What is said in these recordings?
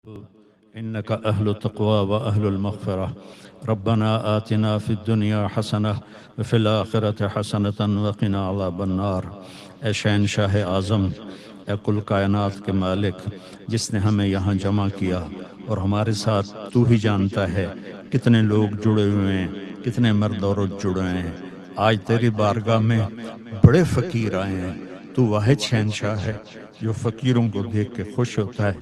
إنك أهل التقوى وأهل المغفرة. ربنا آتنا في الدنيا حسنة وفي الآخرة حسنة وقنا عذاب النار. اے شہنشاہ اعظم، اے کل کائنات کے مالک، جس نے ہمیں یہاں جمع کیا اور ہمارے ساتھ تو ہی جانتا ہے کتنے لوگ جڑے ہوئے ہیں، کتنے مرد عورت جڑے ہیں۔ آج تیری بارگاہ میں بڑے فقیر آئے ہیں۔ تو واحد شہنشاہ ہے جو فقیروں کو دیکھ کے خوش ہوتا ہے۔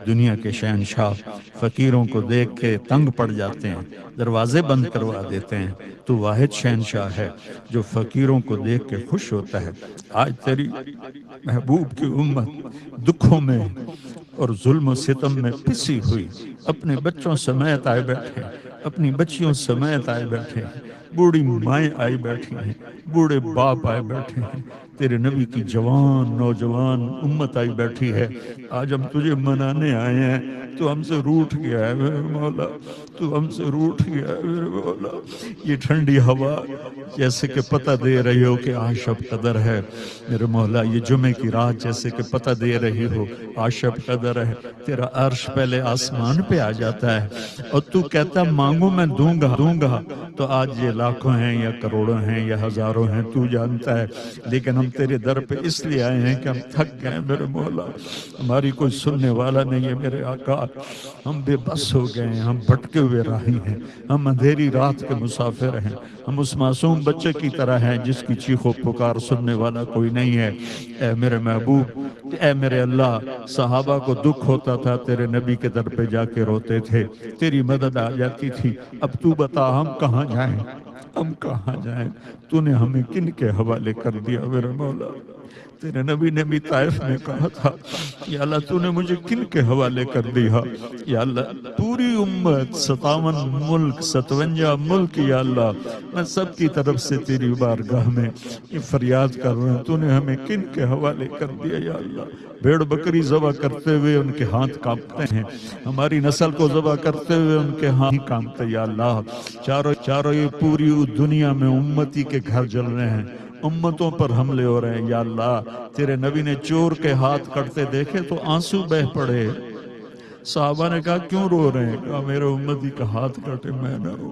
دنیا کے شہنشاہ فقیروں کو دیکھ کے تنگ پڑ جاتے ہیں، دروازے بند کروا دیتے ہیں۔ تو واحد شہنشاہ ہے جو فقیروں کو دیکھ کے خوش ہوتا ہے۔ آج تیری محبوب کی امت دکھوں میں اور ظلم و ستم میں پسی ہوئی اپنے بچوں سمیت آئے بیٹھے، اپنی بچیوں سمیت آئے بیٹھے، بوڑھی مائیں آئی بیٹھی ہیں، بوڑھے باپ آئے بیٹھے ہیں، تیرے نبی کی جوان نوجوان امت آئی بیٹھی ہے۔ آج ہم تجھے منانے آئے ہیں، تو ہم سے روٹھ گیا ہے میرے مولا، تو ہم سے روٹھ گیا ہے میرے مولا۔ یہ ٹھنڈی ہوا جیسے کہ پتہ دے رہی ہو کہ آج شب قدر ہے میرے مولا، یہ جمعے کی رات جیسے کہ پتہ دے رہی ہو آج شب قدر ہے۔ تیرا عرش پہلے آسمان پہ آ جاتا ہے اور تو کہتا مانگو میں دوں گا، تو آج یہ لاکھوں ہیں یا کروڑوں ہیں یا ہزاروں ہیں تو جانتا ہے، لیکن ہم تیرے در پہ اس لیے آئے ہیں کہ ہم تھک گئے میرے مولا، ہماری کوئی سننے والا نہیں ہے میرے آقا، ہم بے بس ہو گئے ہیں، ہم بھٹکے ہوئے راہی ہیں، ہم اندھیری رات کے مسافر ہیں، ہم اس معصوم بچے کی طرح ہیں جس کی چیخ و پکار سننے والا کوئی نہیں ہے۔ اے میرے محبوب، اے میرے اللہ، صحابہ کو دکھ ہوتا تھا تیرے نبی کے در پہ جا کے روتے تھے، تیری مدد آ جاتی تھی۔ اب تو بتا ہم کہاں جائیں، ہم کہاں جائیں؟ تو نے ہمیں کن کے حوالے کر دیا میرے مولا؟ تیرے نبی نے بھی طائف میں کہا تھا یا اللہ تو نے مجھے کن کے حوالے کر دیا؟ یا اللہ پوری امت 57 ملک 57 ملک یا اللہ میں سب کی طرف سے تیری بارگاہ میں یہ فریاد کر رہا ہوں، تو نے ہمیں کن کے حوالے کر دیا یا اللہ؟ بھیڑ بکری ذبح کرتے ہوئے ان کے ہاتھ کانپتے ہیں، ہماری نسل کو ذبح کرتے ہوئے ان کے ہاتھ کانپتے یا اللہ۔ چاروں یہ پوری دنیا میں امتی کے گھر جل رہے ہیں، امتوں پر حملے ہو رہے ہیں یا اللہ۔ تیرے نبی نے چور کے ہاتھ کٹتے دیکھے تو آنسو بہ پڑے۔ صحابہ نے کہا کیوں رو رہے ہیں؟ کہا میرے امتی کا ہاتھ کٹے میں نہ رو۔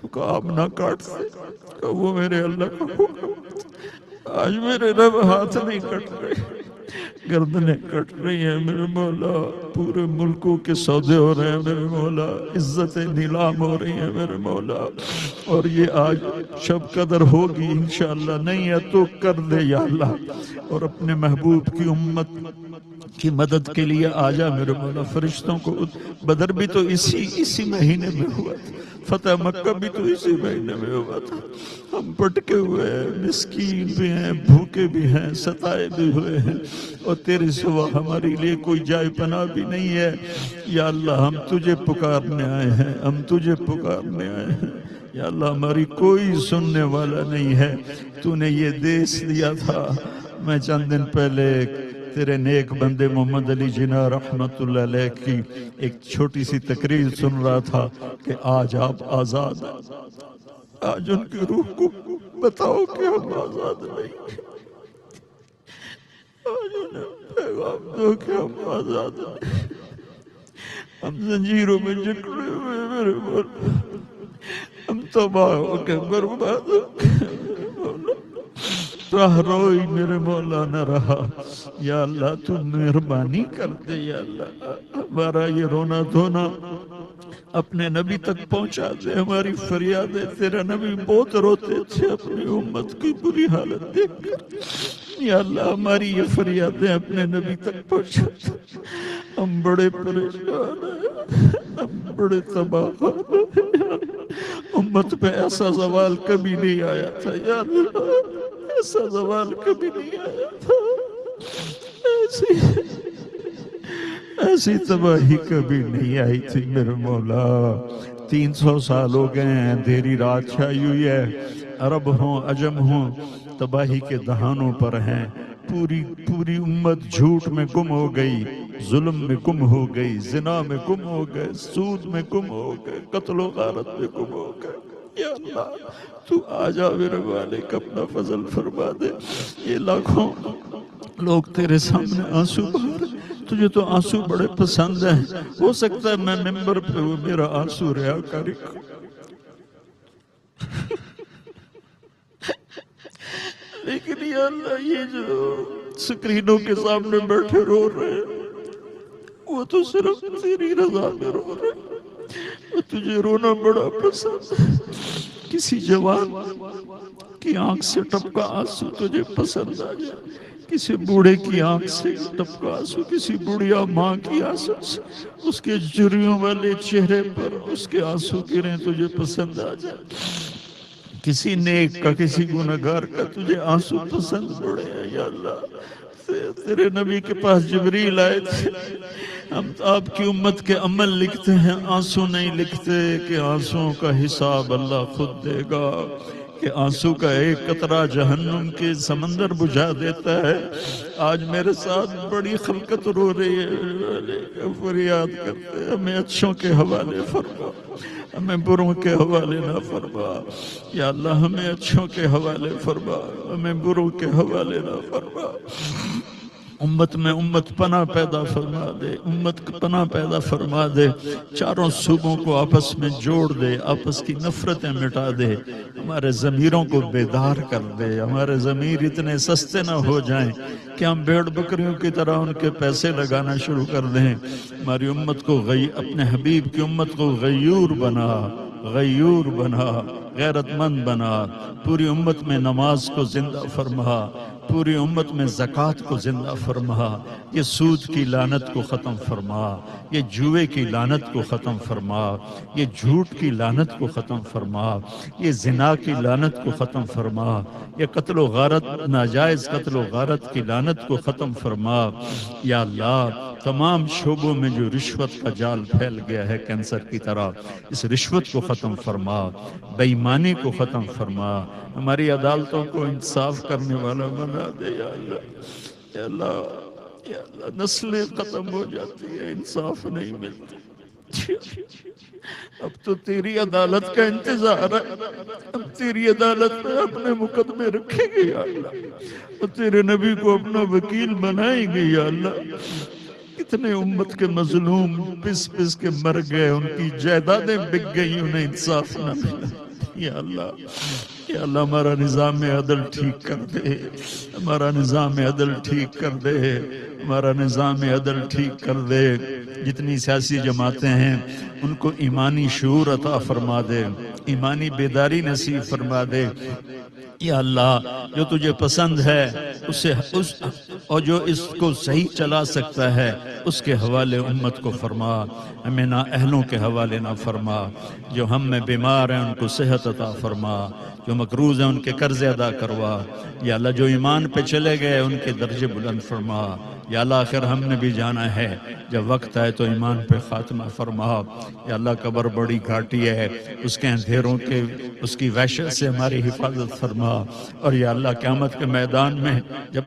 تو کہا آپ نہ کاٹتے؟ کہا وہ میرے اللہ کا حکم، آج میرے رب ہاتھ نہیں کٹ رہے، گردنیں کٹ رہی ہیں میرے مولا، پورے ملکوں کے سودے ہو رہے ہیں میرے مولا، عزتیں نیلام ہو رہی ہیں میرے مولا، اور یہ آج شب قدر ہوگی انشاءاللہ، نہیں ہے تو کر دے یا اللہ، اور اپنے محبوب کی امت کی مدد کے لیے آجا میرے مولا۔ فرشتوں کو بدر بھی تو اسی مہینے میں ہوا تھا، فتح مکہ بھی تو اسی مہینے میں ہوا تھا۔ ہم پٹکے ہوئے ہیں، مسکین بھی ہیں، بھوکے بھی ہیں، ستائے بھی ہوئے ہیں، اور تیرے سوا ہمارے لیے کوئی جائے پناہ بھی نہیں ہے یا اللہ۔ ہم تجھے پکارنے آئے ہیں، ہم تجھے پکارنے آئے ہیں یا اللہ، ہماری کوئی سننے والا نہیں ہے۔ تو نے یہ دیس دیا تھا۔ میں چند دن پہلے تیرے نیک بندے محمد علی جناح رحمت اللہ علیہ کی ایک چھوٹی سی تقریر سن رہا تھا کہ آج آپ آزاد ہیں۔ آج ان کی روح کو بتاؤ کہ ہم آزاد نہیں، آج انہیں پیغام دو کہ ہم آزاد نہیں، ہم زنجیروں میں جکڑے ہوئے میرے مولا، ہم تباہ ہو کے برباد ہو کے میرے مولا، راہ روئی میرے مولا نہ رہا یا اللہ۔ تو مہربانی کر دے یا اللہ، ہمارا یہ رونا دھونا اپنے نبی تک پہنچا دے، ہماری فریادیں۔ تیرا نبی بہت روتے تھے اپنی امت کی بری حالت دیکھ کر یا اللہ، ہماری یہ فریادیں اپنے نبی تک پہنچا دے۔ ہم بڑے پریشان ہیں، ہم بڑے تباہ ہیں، امت پہ ایسا زوال کبھی نہیں آیا تھا یا اللہ، ایسا زوال کبھی نہیں آیا تھا، ایسی تباہی کبھی نہیں آئی تھی میرے مولا۔ 300 سال ہو گئے ہیں، اندھیری رات چھائی ہوئی ہے، عرب ہوں عجم ہوں تباہی کے دہانوں پر ہیں۔ پوری امت جھوٹ میں گم ہو گئی، ظلم میں گم ہو گئی، زنا میں گم ہو گئے، سود میں گم ہو گئے، قتل و غارت میں گم ہو گئے یا اللہ۔ تو آجا میرے مالک، اپنا فضل فرما دے۔ یہ لاکھوں لوگ تیرے سامنے آنسو بہا رہے، تجھے تو آنسو بڑے پسند ہیں، ہو سکتا ہے میں ممبر پہ وہ میرا آنسو ریاکاری کو، لیکن یا اللہ یہ جو سکرینوں کے سامنے بیٹھے رو رہے ہیں وہ تو صرف تیری رضا میں رو رہے ہیں، وہ تجھے رونا بڑا پسند ہے۔ کسی جوان کی آنکھ سے ٹپکا آنسو تجھے پسند آ جائے، کسی بوڑھے کی آنکھ سے ٹپکا آنسو، کسی بڑھیا ماں کی آنسو سے اس کے جریوں والے چہرے پر اس کے آنسو گریں تجھے پسند آ جائے، کسی نیک کا کسی گنہگار کا تجھے آنسو پسند پڑے ہیں۔ یا اللہ تیرے نبی کے پاس جبریل آئے تھے، ہم آپ کی امت کے عمل لکھتے ہیں، آنسو نہیں لکھتے کہ آنسوؤں کا حساب اللہ خود دے گا، کہ آنسو کا ایک قطرہ جہنم کے سمندر بجھا دیتا ہے۔ آج میرے ساتھ بڑی خلقت رو رہی ہے، فریاد کرتے ہیں ہمیں اچھوں کے حوالے فرما، ہمیں بروں کے حوالے نہ فرما، یا اللہ ہمیں اچھوں کے حوالے فرما، ہمیں بروں کے حوالے نہ فرما۔ امت میں امت پناہ پیدا فرما دے، امت کو پناہ پیدا فرما دے، چاروں صوبوں کو آپس میں جوڑ دے، آپس کی نفرتیں مٹا دے، ہمارے ضمیروں کو بیدار کر دے، ہمارے ضمیر اتنے سستے نہ ہو جائیں کہ ہم بھیڑ بکریوں کی طرح ان کے پیسے لگانا شروع کر دیں۔ ہماری امت کو اپنے حبیب کی امت کو غیور بنا، غیور بنا، غیرت مند بنا، پوری امت میں نماز کو زندہ فرما، پوری امت میں زکوٰۃ کو زندہ فرما، یہ سود کی لعنت کو ختم فرما، یہ جوئے کی لعنت کو ختم فرما، یہ جھوٹ کی لعنت کو ختم فرما، یہ زنا کی لعنت کو ختم فرما، یہ قتل و غارت، ناجائز قتل و غارت کی لعنت کو ختم فرما۔ یا اللہ تمام شعبوں میں جو رشوت کا جال پھیل گیا ہے کینسر کی طرح، اس رشوت کو ختم فرما، بے ایمانی کو ختم فرما، ہماری عدالتوں کو انصاف کرنے والا بنا دے۔ یا اللہ یا اللہ یا اللہ، نسلیں ختم ہو جاتی ہیں، انصاف نہیں ملتی، اب تو تیری عدالت کا انتظار ہے، اب تیری عدالت میں اپنے مقدمے رکھیں گے یا اللہ، اور تیرے نبی کو اپنا وکیل بنائیں گے یا اللہ۔ کتنے امت کے مظلوم پس پس کے مر گئے، ان کی جائیدادیں بک گئی، انہیں انصاف نہ ملا۔ یا اللہ ہمارا نظام عدل ٹھیک کر دے، ہمارا نظام عدل ٹھیک کر دے، ہمارا نظام عدل ٹھیک کر دے۔ جتنی سیاسی جماعتیں ہیں ان کو ایمانی شعور عطا فرما دے، ایمانی بیداری نصیب فرما دے۔ یا اللہ جو تجھے پسند ہے اسے اور جو اس کو صحیح چلا سکتا ہے اس کے حوالے امت کو فرما، ہمیں نا اہلوں کے حوالے نہ فرما، جو ہم میں بیمار ہیں ان کو صحت عطا فرما، جو مقروض ہیں ان کے قرض ادا کروا۔ یا اللہ جو ایمان پہ چلے گئے ان کے درجے بلند فرما۔ یا اللہ آخر ہم نے بھی جانا ہے، جب وقت آئے تو ایمان پہ خاتمہ فرما۔ یا اللہ قبر بڑی گھاٹی ہے، اس کے اندھیروں کے اس کی وحشت سے ہماری حفاظت فرما، اور یا اللہ قیامت کے میدان میں جب